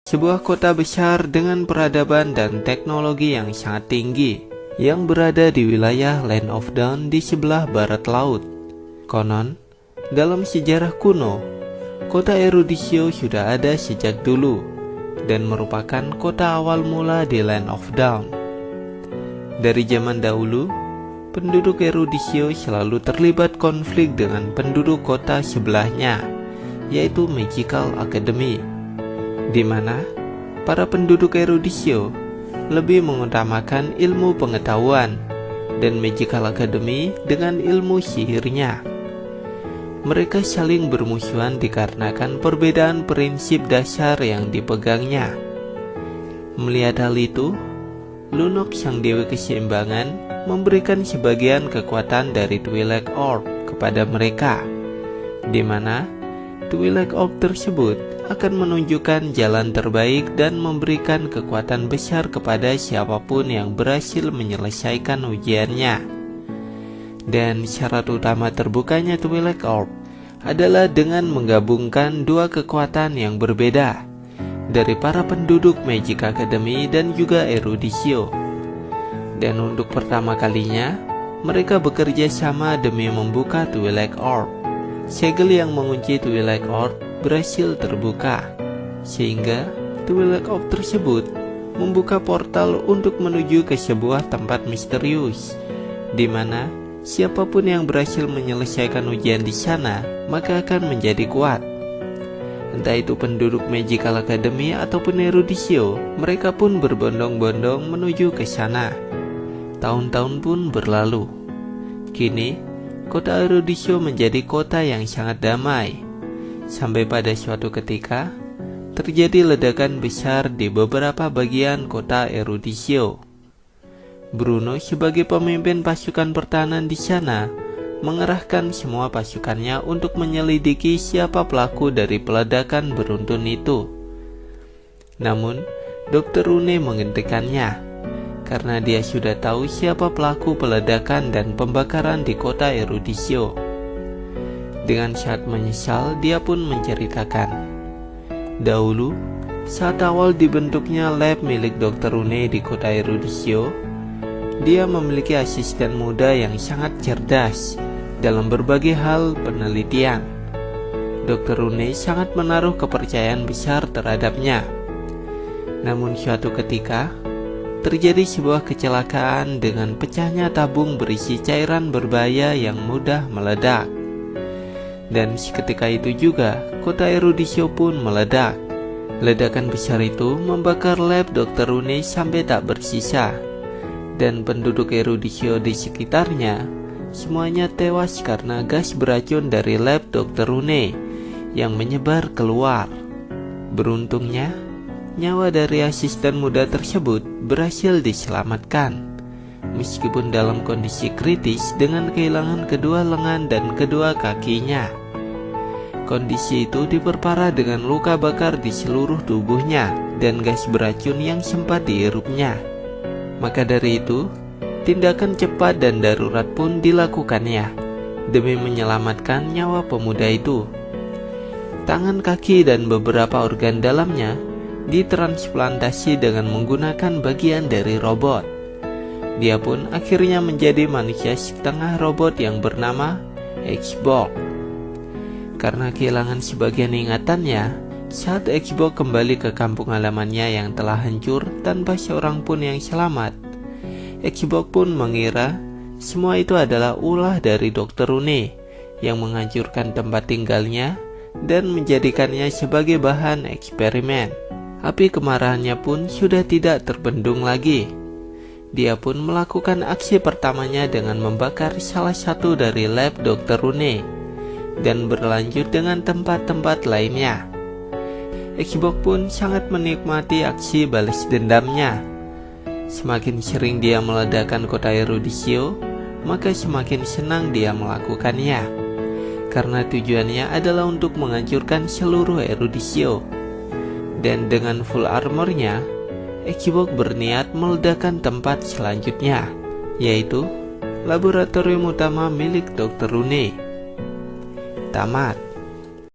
Sebuah kota besar dengan peradaban dan teknologi yang sangat tinggi yang berada di wilayah Land of Dawn di sebelah barat laut. Konon, dalam sejarah kuno, kota Eruditio sudah ada sejak dulu dan merupakan kota awal mula di Land of Dawn. Dari zaman dahulu, penduduk Eruditio selalu terlibat konflik dengan penduduk kota sebelahnya, yaitu Magical Academy, di mana para penduduk Eruditio lebih mengutamakan ilmu pengetahuan dan Magical Academy dengan ilmu sihirnya. Mereka saling bermusuhan dikarenakan perbedaan prinsip dasar yang dipegangnya. Melihat hal itu, Lunok sang dewi keseimbangan memberikan sebagian kekuatan dari Twi'lek Orb kepada mereka, di mana Twi'lek Orb tersebut akan menunjukkan jalan terbaik dan memberikan kekuatan besar kepada siapapun yang berhasil menyelesaikan ujiannya. Dan syarat utama terbukanya Twi'lek Orb adalah dengan menggabungkan dua kekuatan yang berbeda dari para penduduk Magic Academy dan juga Eruditio. Dan untuk pertama kalinya, mereka bekerja sama demi membuka Twi'lek Orb. Segel yang mengunci Twi'lek Orb berhasil terbuka, sehingga Twi'lek Orb tersebut membuka portal untuk menuju ke sebuah tempat misterius, di mana siapapun yang berhasil menyelesaikan ujian di sana maka akan menjadi kuat. Entah itu penduduk Magical Academy ataupun Eruditio, mereka pun berbondong-bondong menuju ke sana. Tahun-tahun pun berlalu. Kini, kota Eruditio menjadi kota yang sangat damai. Sampai pada suatu ketika, terjadi ledakan besar di beberapa bagian kota Eruditio. Bruno sebagai pemimpin pasukan pertahanan di sana mengerahkan semua pasukannya untuk menyelidiki siapa pelaku dari peledakan beruntun itu. Namun, Dr. Rune menghentikannya karena dia sudah tahu siapa pelaku peledakan dan pembakaran di kota Eruditio. Dengan sangat menyesal, dia pun menceritakan, dahulu, saat awal dibentuknya lab milik Dr. Rune di kota Eruditio, dia memiliki asisten muda yang sangat cerdas dalam berbagai hal penelitian. Dr. Rune sangat menaruh kepercayaan besar terhadapnya. Namun suatu ketika, terjadi sebuah kecelakaan dengan pecahnya tabung berisi cairan berbahaya yang mudah meledak. Dan seketika itu juga, kota Eruditio pun meledak. Ledakan besar itu membakar lab Dr. Rune sampai tak bersisa. Dan penduduk Eruditio di sekitarnya semuanya tewas karena gas beracun dari lab Dr. Rune yang menyebar keluar. Beruntungnya, nyawa dari asisten muda tersebut berhasil diselamatkan, meskipun dalam kondisi kritis dengan kehilangan kedua lengan dan kedua kakinya. Kondisi itu diperparah dengan luka bakar di seluruh tubuhnya dan gas beracun yang sempat dihirupnya. Maka dari itu, tindakan cepat dan darurat pun dilakukannya demi menyelamatkan nyawa pemuda itu. Tangan, kaki, dan beberapa organ dalamnya ditransplantasi dengan menggunakan bagian dari robot. Dia pun akhirnya menjadi manusia setengah robot yang bernama Xbox. Karena kehilangan sebagian ingatannya, saat Xbox kembali ke kampung halamannya yang telah hancur tanpa seorang pun yang selamat, Xbox pun mengira semua itu adalah ulah dari Dr. Rune yang menghancurkan tempat tinggalnya dan menjadikannya sebagai bahan eksperimen. Api kemarahannya pun sudah tidak terbendung lagi. Dia pun melakukan aksi pertamanya dengan membakar salah satu dari lab Dr. Rune dan berlanjut dengan tempat-tempat lainnya. Xbox pun sangat menikmati aksi balas dendamnya. Semakin sering dia meledakkan kota Erudisio, maka semakin senang dia melakukannya, karena tujuannya adalah untuk menghancurkan seluruh Erudisio. Dan dengan full armornya, Xbox berniat meledakkan tempat selanjutnya, yaitu laboratorium utama milik Dr. Rune. Tamat.